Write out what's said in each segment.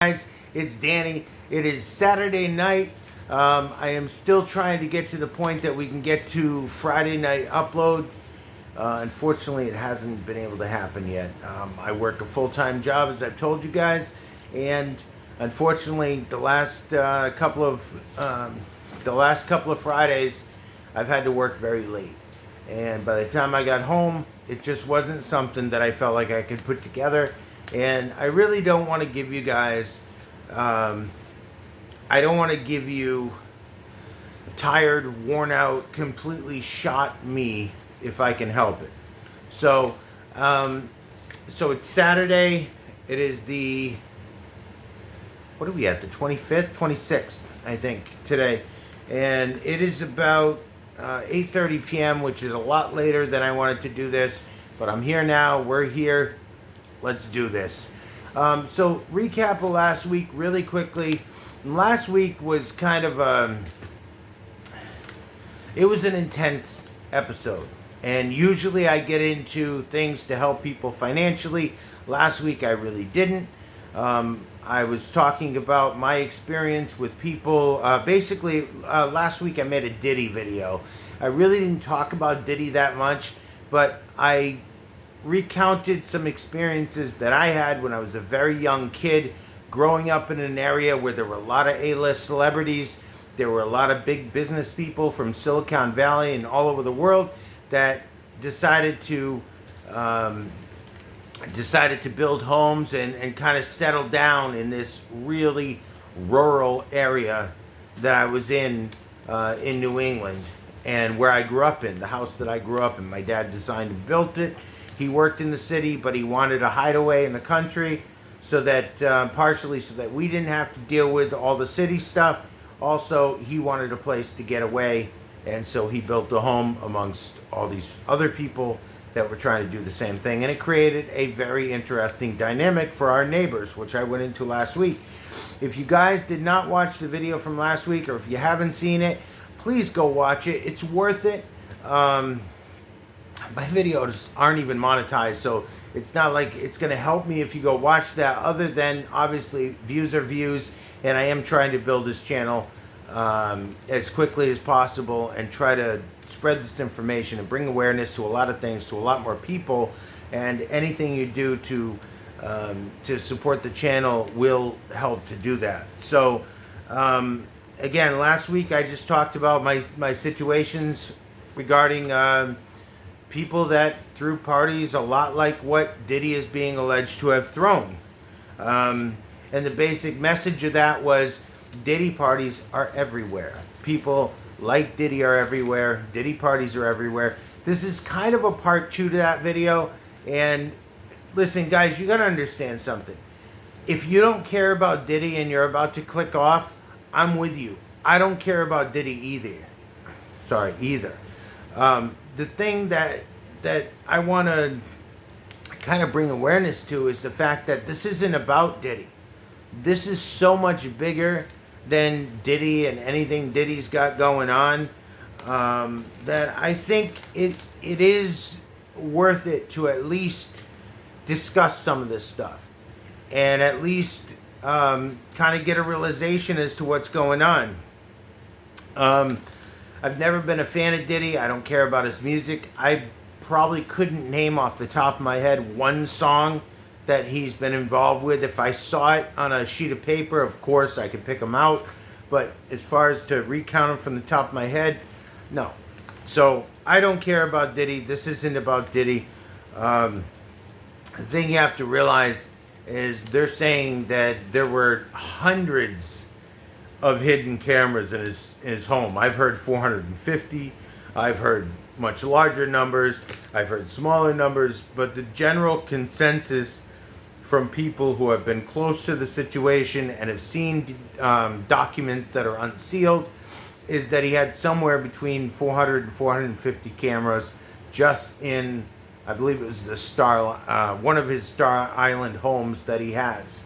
Guys, it's Danny. It is Saturday night. I am still trying to get to the point that we can get to Friday night uploads. Unfortunately, it hasn't been able to happen yet. I work a full-time job, as I've told you guys, and unfortunately, the last couple of Fridays, I've had to work very late. And by the time I got home, it just wasn't something that I felt like I could put together. And I really don't want to give you guys, I don't want to give you tired, worn out, completely shot me if I can help it. So, so it's Saturday. It is the, what are we at? The 25th, 26th, I think, today. And it is about 8:30 p.m., which is a lot later than I wanted to do this. But I'm here now. We're here. Let's do this. So recap of last week really quickly. Last week was kind of it was an intense episode. And usually I get into things to help people financially. Last week I really didn't. I was talking about my experience with people. Basically, last week I made a Diddy video. I really didn't talk about Diddy that much, but I recounted some experiences that I had when I was a very young kid, growing up in an area where there were a lot of A-list celebrities. There were a lot of big business people from Silicon Valley and all over the world that decided to build homes and kind of settle down in this really rural area that I was in New England, and where I grew up in, the house that I grew up in. My dad designed and built it. He worked in the city, but he wanted a hideaway in the country so that, partially so that we didn't have to deal with all the city stuff. Also, he wanted a place to get away, and so he built a home amongst all these other people that were trying to do the same thing. And it created a very interesting dynamic for our neighbors, which I went into last week. If you guys did not watch the video from last week, or if you haven't seen it, please go watch it. It's worth it. My videos aren't even monetized, so it's not like it's going to help me if you go watch that, other than obviously views are views, and I am trying to build this channel as quickly as possible and try to spread this information and bring awareness to a lot of things, to a lot more people, and anything you do to support the channel will help to do that. So again, last week I just talked about my situations regarding people that threw parties a lot like what Diddy is being alleged to have thrown. And the basic message of that was Diddy parties are everywhere. People like Diddy are everywhere. Diddy parties are everywhere. This is kind of a part 2 to that video. And listen, guys, you got to understand something. If you don't care about Diddy and you're about to click off, I'm with you. I don't care about Diddy either. The thing that I want to kind of bring awareness to is the fact that this isn't about Diddy. This is so much bigger than Diddy and anything Diddy's got going on, that I think it is worth it to at least discuss some of this stuff and at least kind of get a realization as to what's going on. I've never been a fan of Diddy. I don't care about his music. I probably couldn't name off the top of my head one song that he's been involved with. If I saw it on a sheet of paper, of course, I could pick them out. But as far as to recount them from the top of my head, no. So I don't care about Diddy. This isn't about Diddy. The thing you have to realize is they're saying that there were hundreds of hidden cameras in his home. I've heard 450. I've heard much larger numbers. I've heard smaller numbers. But the general consensus from people who have been close to the situation and have seen documents that are unsealed is that he had somewhere between 400 and 450 cameras just in, I believe it was the one of his Star Island homes that he has.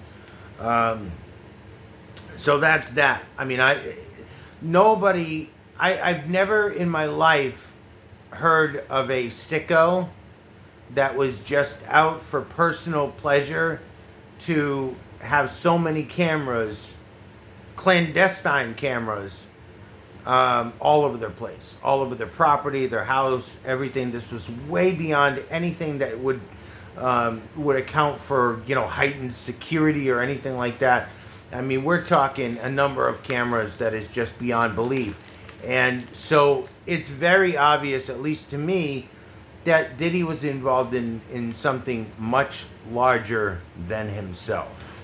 So that's that. I mean, I've never in my life heard of a sicko that was just out for personal pleasure to have so many cameras, clandestine cameras, all over their place, all over their property, their house, everything. This was way beyond anything that would account for, heightened security or anything like that. I mean, we're talking a number of cameras that is just beyond belief. And so it's very obvious, at least to me, that Diddy was involved in something much larger than himself.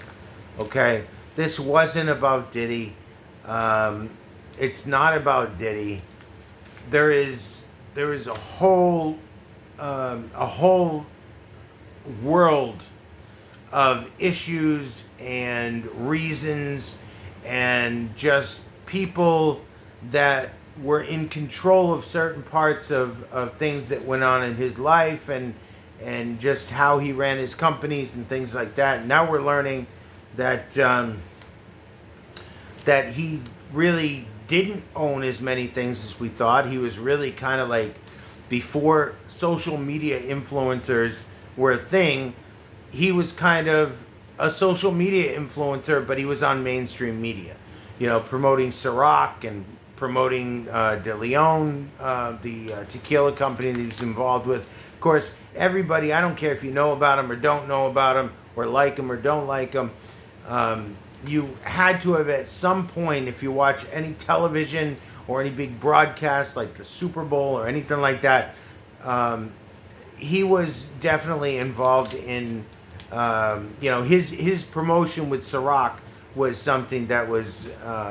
Okay? This wasn't about Diddy. It's not about Diddy. There is a whole world of issues and reasons and just people that were in control of certain parts of things that went on in his life and just how he ran his companies and things like that. Now we're learning that that he really didn't own as many things as we thought. He was really kind of like, before social media influencers were a thing, he was kind of a social media influencer, but he was on mainstream media, promoting Ciroc and promoting Deleon, the tequila company that he's involved with. Of course, everybody, I don't care if you know about him or don't know about him, or like him or don't like him, you had to have at some point, if you watch any television or any big broadcast like the Super Bowl or anything like that, he was definitely involved in, his promotion with Ciroc was something that was,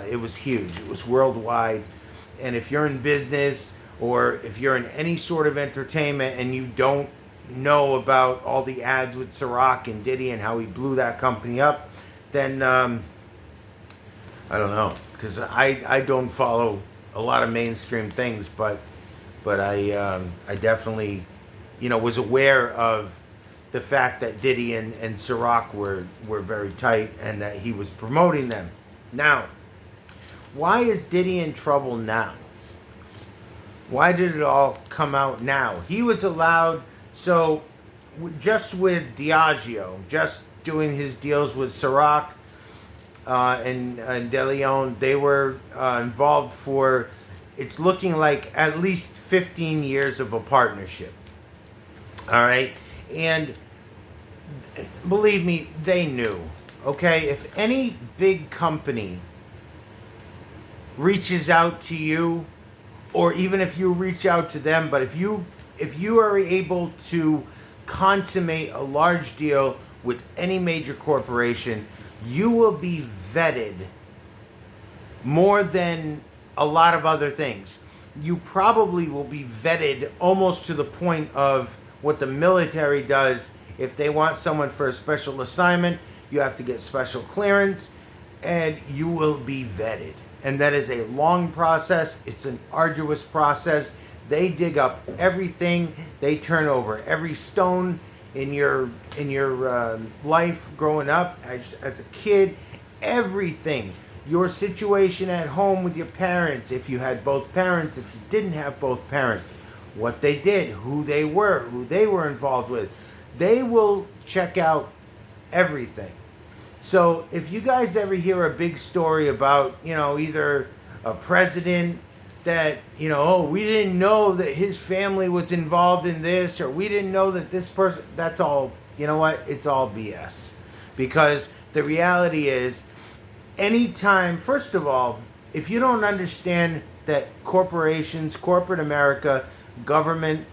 it was huge. It was worldwide. And if you're in business or if you're in any sort of entertainment and you don't know about all the ads with Ciroc and Diddy and how he blew that company up, then I don't know, because I don't follow a lot of mainstream things, but I definitely was aware of the fact that Diddy and Ciroc were very tight and that he was promoting them. Now, why is Diddy in trouble now? Why did it all come out now? He was allowed, so just with Diagio, just doing his deals with Ciroc and Deleon, they were involved for, it's looking like at least 15 years of a partnership. All right? And believe me, they knew. Okay? If any big company reaches out to you, or even if you reach out to them, but if you are able to consummate a large deal with any major corporation, you will be vetted more than a lot of other things. You probably will be vetted almost to the point of what the military does. If they want someone for a special assignment, you have to get special clearance, and you will be vetted. And that is a long process. It's an arduous process. They dig up everything. They turn over every stone in your life growing up as a kid. Everything. Your situation at home with your parents, if you had both parents, if you didn't have both parents, what they did, who they were involved with. They will check out everything. So if you guys ever hear a big story about, either a president that, we didn't know that his family was involved in this, or we didn't know that this person, that's all, it's all BS. Because the reality is, anytime, first of all, if you don't understand that corporations, corporate America, government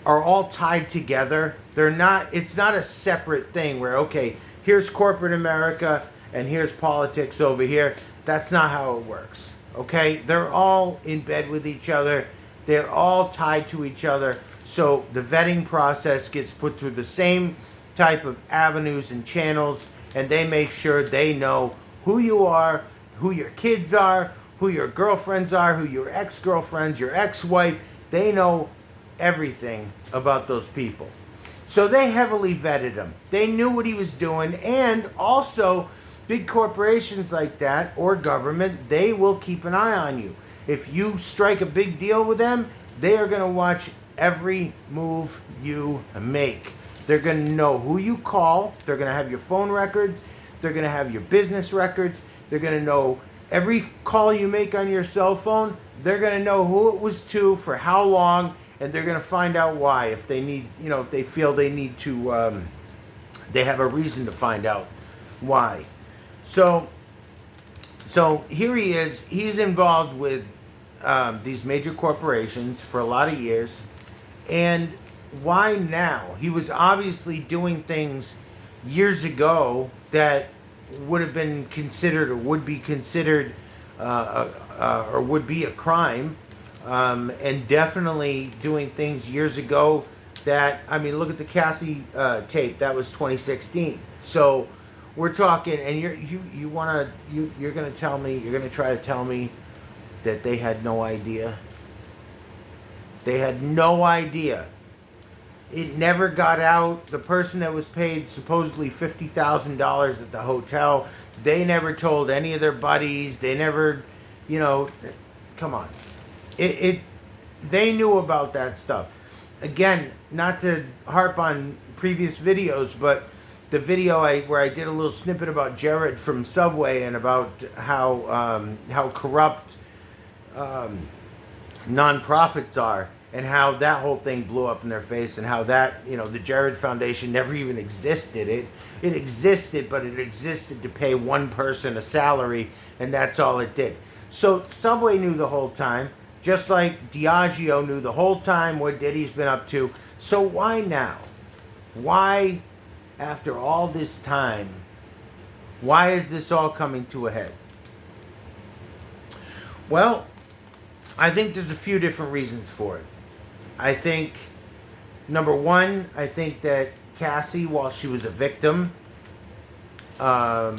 are all tied together, it's not a separate thing where, okay, here's corporate America and here's politics over here. That's not how it works. Okay? They're all in bed with each other. They're all tied to each other. So the vetting process gets put through the same type of avenues and channels, and they make sure they know who you are, who your kids are, who your girlfriends are, who your ex-girlfriends, your ex-wife. They know everything about those people. So they heavily vetted him. They knew what he was doing. And also, big corporations like that, or government, they will keep an eye on you. If you strike a big deal with them, they are going to watch every move you make. They're going to know who you call. They're going to have your phone records. They're going to have your business records. They're going to know every call you make on your cell phone. They're going to know who it was to, for how long, and they're going to find out why. If they need, if they feel they need to, they have a reason to find out why. So here he is. He's involved with these major corporations for a lot of years. And why now? He was obviously doing things years ago that would have been considered or would be considered or would be a crime. And definitely doing things years ago that, I mean, look at the Cassie tape. That was 2016. So we're talking, and you're going to tell me, you're going to try to tell me that they had no idea. They had no idea. It never got out. The person that was paid supposedly $50,000 at the hotel, they never told any of their buddies. They never, come on. They knew about that stuff. Again, not to harp on previous videos, but the video where I did a little snippet about Jared from Subway and about how corrupt nonprofits are, and how that whole thing blew up in their face, and how that, the Jared Foundation never even existed. It existed, but it existed to pay one person a salary, and that's all it did. So Subway knew the whole time, just like Diagio knew the whole time what Diddy's been up to. So why now? Why, after all this time, why is this all coming to a head? Well, I think there's a few different reasons for it. I think, number one, I think that Cassie, while she was a victim of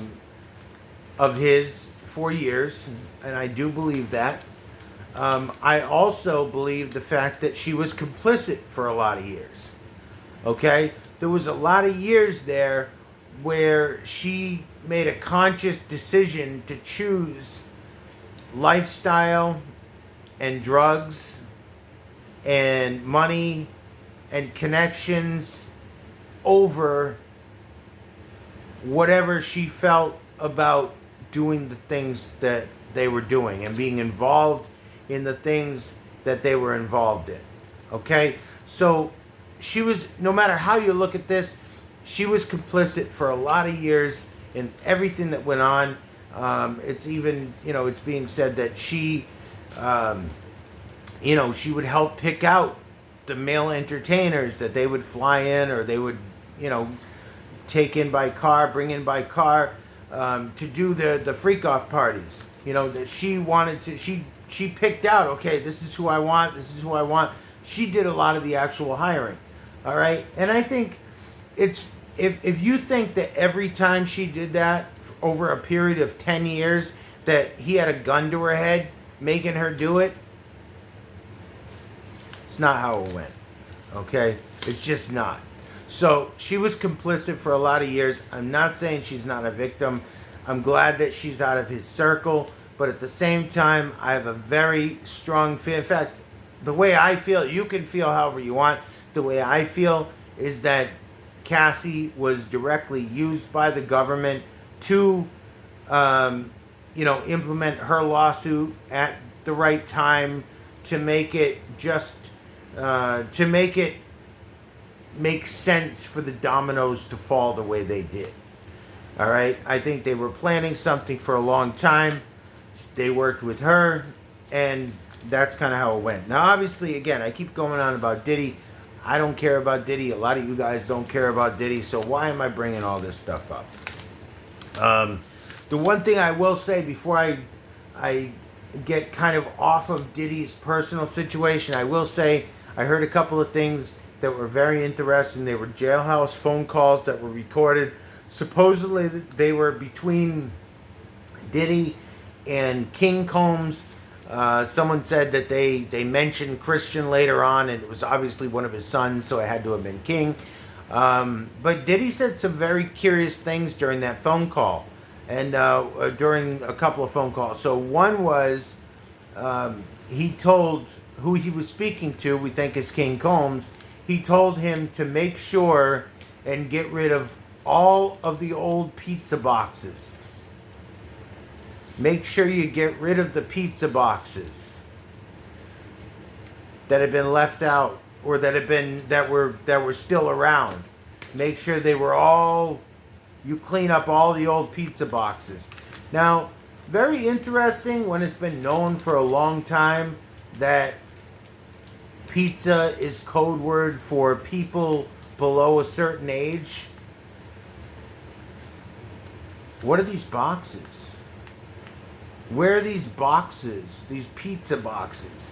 his for years, and I do believe that, I also believe the fact that she was complicit for a lot of years. Okay? There was a lot of years there where she made a conscious decision to choose lifestyle and drugs and money and connections over whatever she felt about doing the things that they were doing and being involved in the things that they were involved in. Okay? So she was, no matter how you look at this, she was complicit for a lot of years in everything that went on. It's even, it's being said that she, she would help pick out the male entertainers that they would fly in, or they would, take in by car, bring in by car, to do the freak-off parties. That she wanted to, she picked out, okay, this is who I want, this is who I want. She did a lot of the actual hiring. All right? And I think it's, if you think that every time she did that over a period of 10 years that he had a gun to her head making her do it, it's not how it went. Okay? It's just not. So she was complicit for a lot of years. I'm not saying she's not a victim. I'm glad that she's out of his circle. But at the same time, I have a very strong feeling. In fact, the way I feel, you can feel however you want. The way I feel is that Cassie was directly used by the government to, implement her lawsuit at the right time, to make it just, to make it make sense for the dominoes to fall the way they did. All right? I think they were planning something for a long time. They worked with her, and that's kind of how it went. Now, obviously, again, I keep going on about Diddy. I don't care about Diddy. A lot of you guys don't care about Diddy, so why am I bringing all this stuff up? The one thing I will say before I get kind of off of Diddy's personal situation, I will say I heard a couple of things that were very interesting. They were jailhouse phone calls that were recorded. Supposedly, they were between Diddy and King Combs. Someone said that they mentioned Christian later on, and it was obviously one of his sons, so it had to have been King. But Diddy said some very curious things during that phone call, and during a couple of phone calls. So one was, he told who he was speaking to, we think is King Combs, he told him to make sure and get rid of all of the old pizza boxes. Make sure you get rid of the pizza boxes that have been left out, or that were still around. Make sure they were all, you clean up all the old pizza boxes. Now, very interesting, when it's been known for a long time that pizza is code word for people below a certain age. What are these boxes? Where are these boxes? These pizza boxes?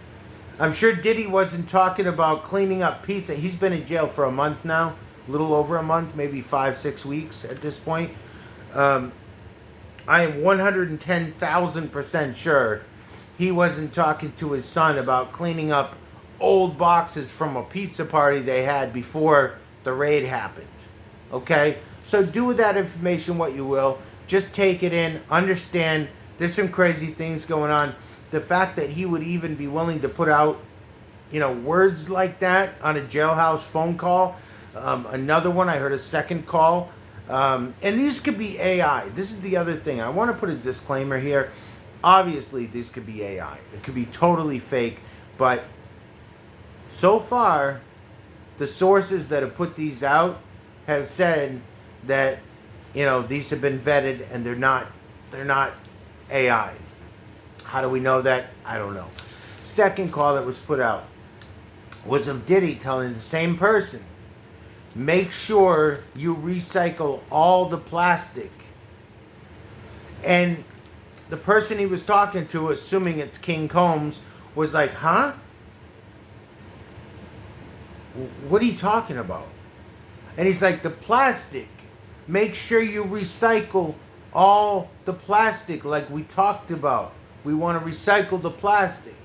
I'm sure Diddy wasn't talking about cleaning up pizza. He's been in jail for a month now. A little over a month, maybe 5-6 weeks at this point. I am 110,000% sure he wasn't talking to his son about cleaning up old boxes from a pizza party they had before the raid happened. Okay? So do with that information what you will. Just take it in. Understand there's some crazy things going on. The fact that he would even be willing to put out, words like that on a jailhouse phone call. Another one, I heard a second call. And these could be AI. This is the other thing. I want to put a disclaimer here. Obviously, this could be AI. It could be totally fake. But so far, the sources that have put these out have said that, these have been vetted and they're not AI. How do we know that? I don't know. Second call that was put out was of Diddy telling the same person, make sure you recycle all the plastic. And the person he was talking to, assuming it's King Combs, was like, huh? What are you talking about? And he's like, the plastic. Make sure you recycle all the plastic like we talked about. We want to recycle the plastic.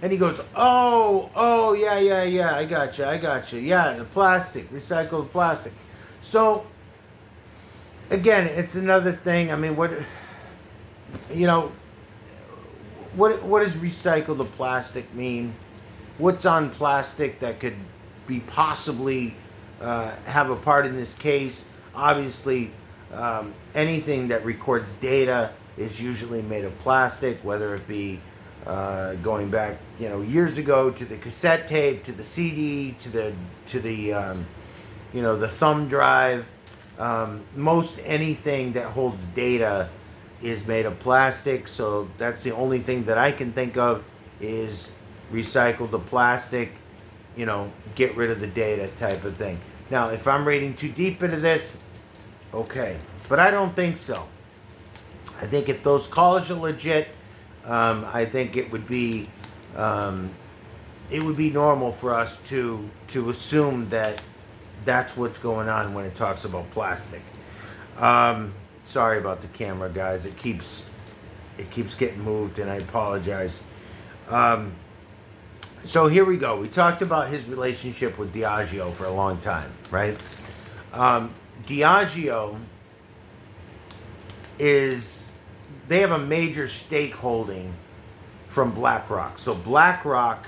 And he goes, oh, yeah, I got you. Yeah, the plastic, recycle the plastic. So, again, it's another thing. I mean, what does recycle the plastic mean? What's on plastic that could be possibly have a part in this case? Obviously, anything that records data is usually made of plastic, whether it be going back, years ago to the cassette tape, to the CD, to the thumb drive. Most anything that holds data is made of plastic. So that's the only thing that I can think of is recycle the plastic, get rid of the data type of thing. Now, if I'm reading too deep into this, okay, but I don't think so. I think if those calls are legit, I think it would be normal for us to assume that that's what's going on when it talks about plastic. Sorry about the camera, guys. It keeps getting moved, and I apologize. So here we go. We talked about his relationship with Diagio for a long time, right? Diagio they have a major stakeholding from Blackrock. So Blackrock,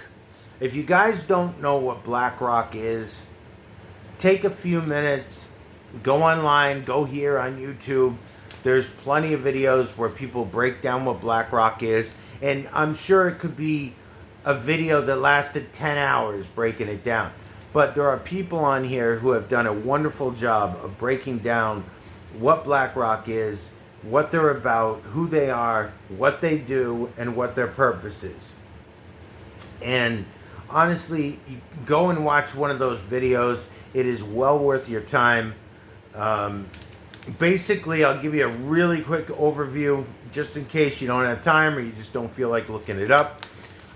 if you guys don't know what Blackrock is, take a few minutes, go online, go here on YouTube. There's plenty of videos where people break down what Blackrock is, and I'm sure it could be a video that lasted 10 hours breaking it down. But there are people on here who have done a wonderful job of breaking down what Blackrock is, what they're about, who they are, what they do, and what their purpose is. And honestly, you go and watch one of those videos. It is well worth your time. Basically, I'll give you a really quick overview, just in case you don't have time or you just don't feel like looking it up.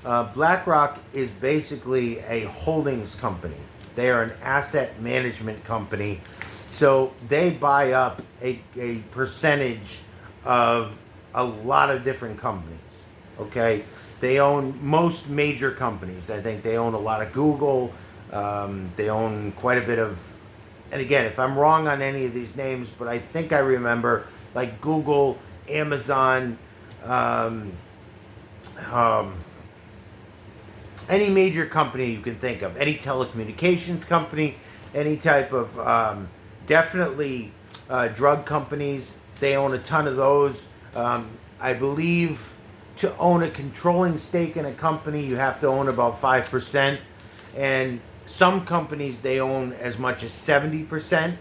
Blackrock is basically a holdings company. They are an asset management company. So they buy up a percentage of a lot of different companies, okay? They own most major companies. I think they own a lot of Google. They own quite a bit of, and again, if I'm wrong on any of these names, but I think I remember like Google, Amazon, any major company you can think of, any telecommunications company, any type of Definitely drug companies. They own a ton of those. I believe to own a controlling stake in a company, you have to own about 5%. And some companies, they own as much as 70%.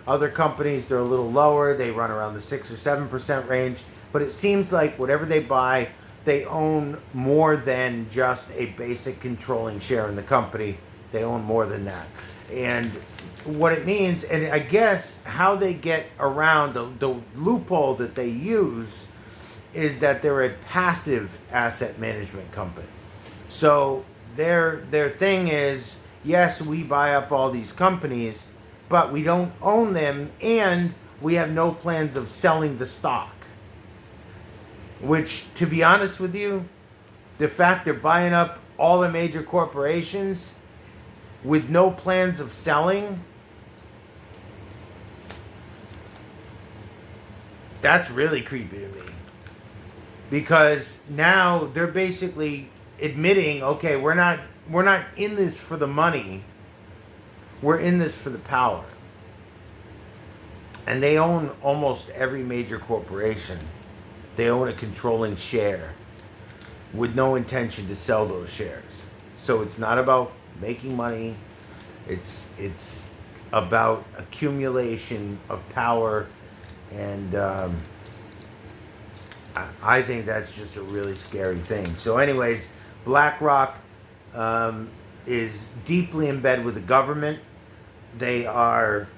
Other companies, they're a little lower. They run around the 6 or 7% range. But it seems like whatever they buy, they own more than just a basic controlling share in the company. They own more than that. And what it means, and I guess how they get around the loophole that they use is that they're a passive asset management company. So their thing is, yes, we buy up all these companies, but we don't own them, and we have no plans of selling the stock. Which, to be honest with you, the fact they're buying up all the major corporations with no plans of selling, that's really creepy to me. Because now they're basically admitting, okay, we're not in this for the money. We're in this for the power. And they own almost every major corporation. They own a controlling share with no intention to sell those shares. So it's not about making money. It's about accumulation of power. And I think that's just a really scary thing. So anyways, BlackRock is deeply in bed with the government. They are,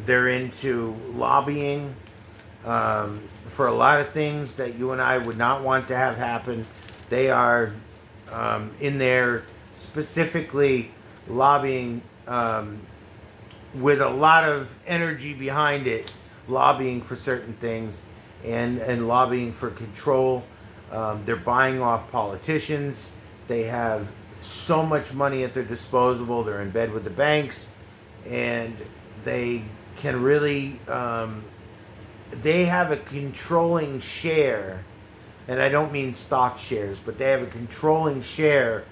they're into lobbying for a lot of things that you and I would not want to have happen. They are in there specifically lobbying with a lot of energy behind it, lobbying for certain things and lobbying for control. They're buying off politicians. They have so much money at their disposal. They're in bed with the banks, and they can really, they have a controlling share, and I don't mean stock shares, but they have a controlling share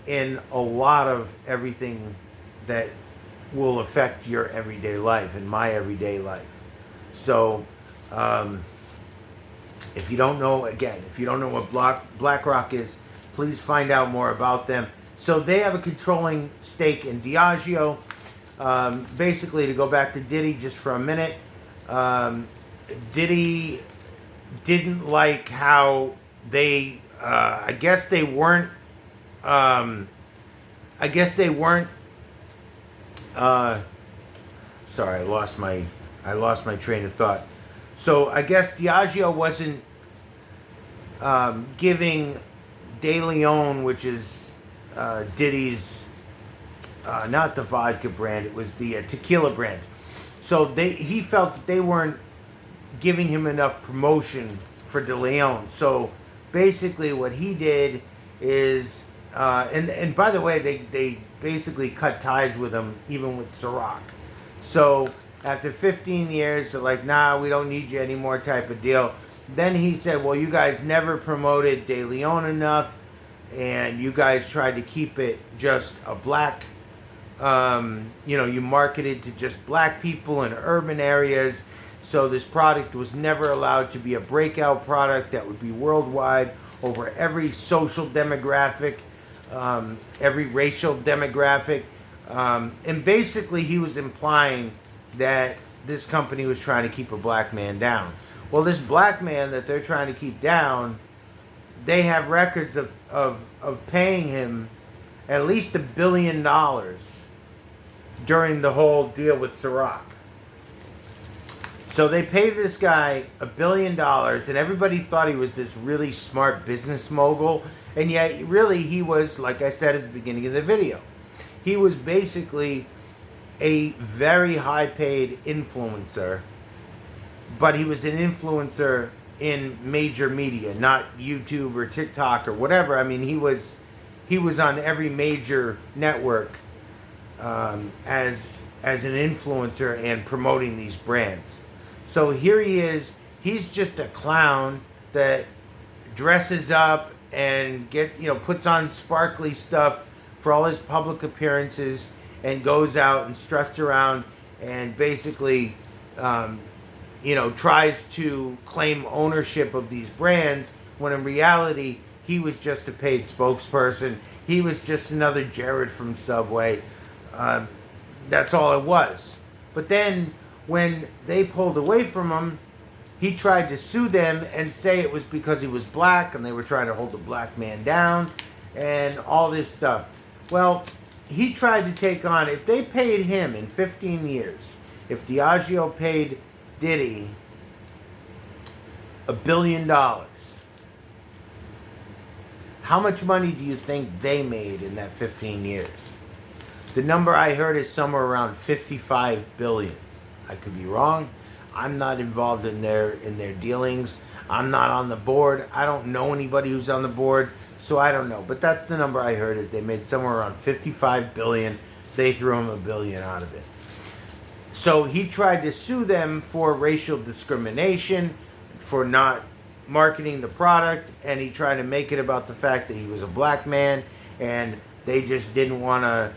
in a lot of everything that will affect your everyday life and my everyday life. So, if you don't know, again, if you don't know what BlackRock is, please find out more about them. So they have a controlling stake in Diagio. Basically, to go back to Diddy just for a minute, Diddy didn't like how they, I guess they weren't, sorry, I lost my train of thought. So I guess Diageo wasn't giving Deleon, which is Diddy's, not the vodka brand, it was the tequila brand. So he felt that they weren't giving him enough promotion for Deleon. So basically what he did is, and by the way, they basically cut ties with him, even with Ciroc. So after 15 years, they're like, nah, we don't need you anymore type of deal. Then he said, well, you guys never promoted Deleon enough, and you guys tried to keep it just a black, you marketed to just black people in urban areas. So this product was never allowed to be a breakout product that would be worldwide over every social demographic, every racial demographic. And basically he was implying that this company was trying to keep a black man down. Well, this black man that they're trying to keep down, they have records of paying him at least $1 billion during the whole deal with Ciroc. So they paid this guy $1 billion, and everybody thought he was this really smart business mogul, and yet really he was, like I said at the beginning of the video, he was basically a very high-paid influencer, but he was an influencer in major media, not YouTube or TikTok or whatever. I mean, he was on every major network as an influencer and promoting these brands. So here he is. He's just a clown that dresses up and puts on sparkly stuff for all his public appearances and goes out and struts around and basically, tries to claim ownership of these brands when in reality he was just a paid spokesperson. He was just another Jared from Subway. That's all it was. But then when they pulled away from him, he tried to sue them and say it was because he was black and they were trying to hold the black man down and all this stuff. Well, he tried to take on, if they paid him in 15 years, if Diagio paid Diddy $1 billion, how much money do you think they made in that 15 years? The number I heard is somewhere around 55 billion. I could be wrong. I'm not involved in their dealings. I'm not on the board. I don't know anybody who's on the board, so I don't know. But that's the number I heard, is they made somewhere around 55 billion. They threw him $1 billion out of it. So he tried to sue them for racial discrimination, for not marketing the product, and he tried to make it about the fact that he was a black man, and they just didn't want to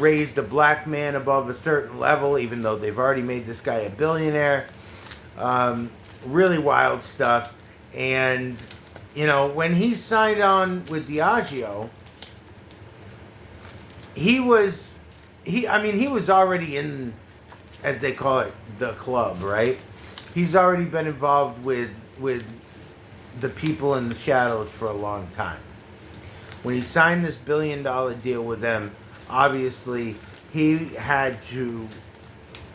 raise the black man above a certain level, even though they've already made this guy a billionaire. Really wild stuff. And, when he signed on with Diageo, he was already in, as they call it, the club, right? He's already been involved with the people in the shadows for a long time. When he signed this $1 billion deal with them, obviously he had to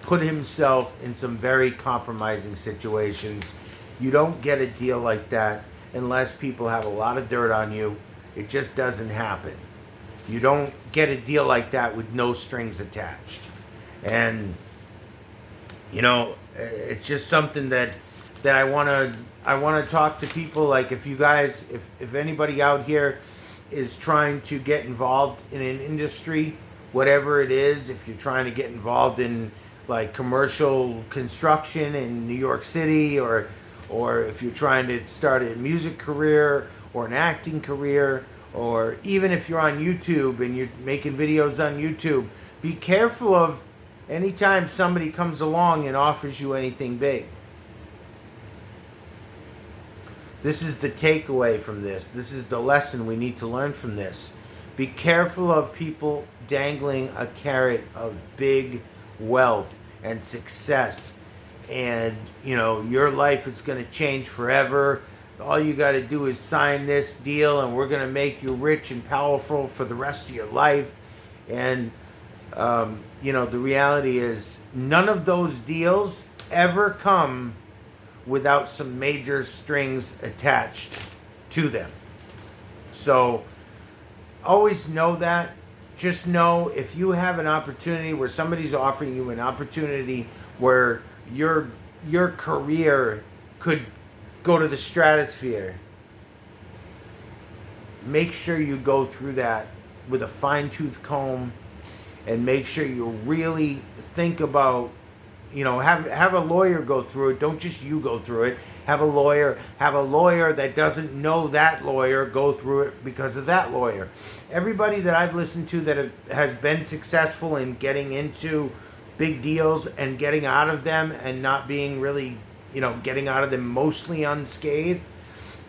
put himself in some very compromising situations. You don't get a deal like that unless people have a lot of dirt on you. It just doesn't happen. You don't get a deal like that with no strings attached. And it's just something that I want to talk to people. Like, if you guys, if anybody out here is trying to get involved in an industry, whatever it is, if you're trying to get involved in like commercial construction in New York City, or if you're trying to start a music career or an acting career, or even if you're on YouTube and you're making videos on YouTube, be careful of anytime somebody comes along and offers you anything big. This is the takeaway from this. This is the lesson we need to learn from this. Be careful of people dangling a carrot of big wealth and success. And, your life is going to change forever. All you got to do is sign this deal and we're going to make you rich and powerful for the rest of your life. And, the reality is none of those deals ever come without some major strings attached to them. So always know that. Just know, if you have an opportunity where somebody's offering you an opportunity where your career could go to the stratosphere, make sure you go through that with a fine-tooth comb, and make sure you really think about, have a lawyer go through it. Don't just you go through it. Have a lawyer that doesn't know that lawyer go through it because of that lawyer. Everybody that I've listened to that has been successful in getting into big deals and getting out of them and not being really, getting out of them mostly unscathed,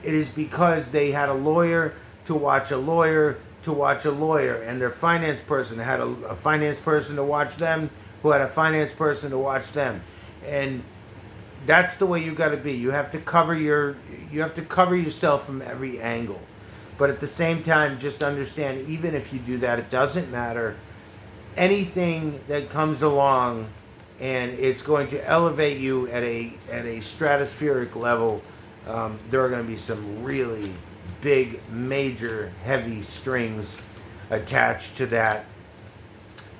it is because they had a lawyer to watch a lawyer to watch a lawyer, and their finance person had a finance person to watch them, who had a finance person to watch them. And that's the way you got to be. You have to cover yourself from every angle. But at the same time, just understand, even if you do that, it doesn't matter. Anything that comes along and it's going to elevate you at a stratospheric level, there are going to be some really big, major, heavy strings attached to that.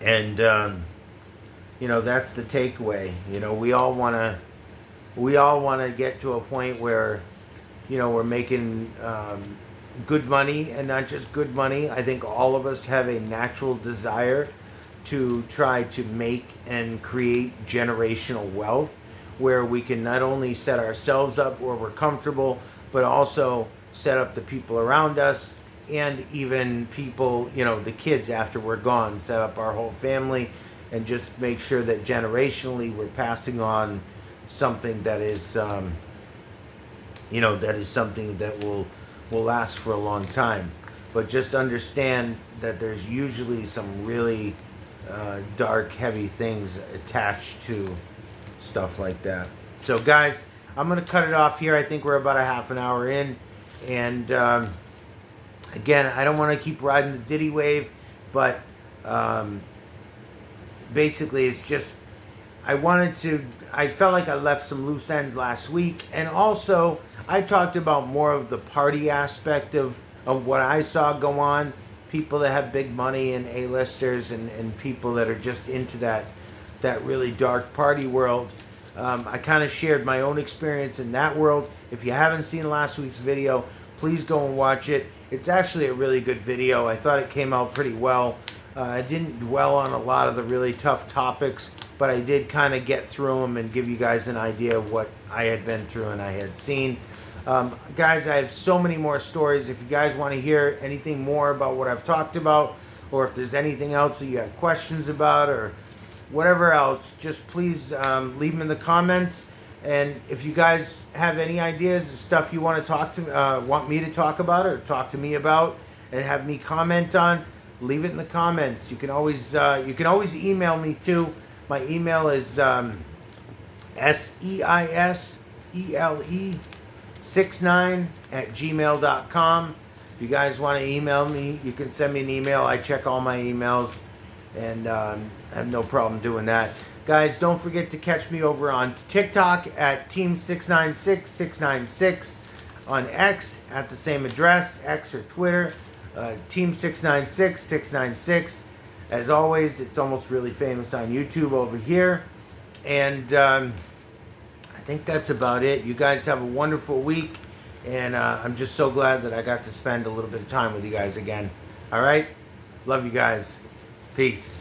And that's the takeaway. We all want to get to a point where we're making good money, and not just good money. I think all of us have a natural desire to try to make and create generational wealth, where we can not only set ourselves up where we're comfortable, but also set up the people around us, and even people, the kids after we're gone, set up our whole family and just make sure that generationally we're passing on something that is, that is something that will last for a long time. But just understand that there's usually some really dark, heavy things attached to stuff like that. So, guys, I'm going to cut it off here. I think we're about a half an hour in. And, again, I don't want to keep riding the Diddy wave, but basically it's just, I felt like I left some loose ends last week. And also, I talked about more of the party aspect of what I saw go on. People that have big money and A-listers and people that are just into that really dark party world. I kind of shared my own experience in that world. If you haven't seen last week's video, please go and watch it. It's actually a really good video. I thought it came out pretty well. I didn't dwell on a lot of the really tough topics, but I did kind of get through them and give you guys an idea of what I had been through and I had seen. Guys, I have so many more stories. If you guys want to hear anything more about what I've talked about, or if there's anything else that you have questions about, or whatever else, just please leave them in the comments. And if you guys have any ideas of stuff you want to want me to talk about or talk to me about and have me comment on, leave it in the comments. You can always email me too. My email is seisele69@gmail.com. If you guys want to email me, you can send me an email. I check all my emails, and I have no problem doing that. Guys, don't forget to catch me over on TikTok at Team696696, on X at the same address, X or Twitter, Team696696. As always, it's almost really famous on YouTube over here. And I think that's about it. You guys have a wonderful week. And I'm just so glad that I got to spend a little bit of time with you guys again. All right? Love you guys. Peace.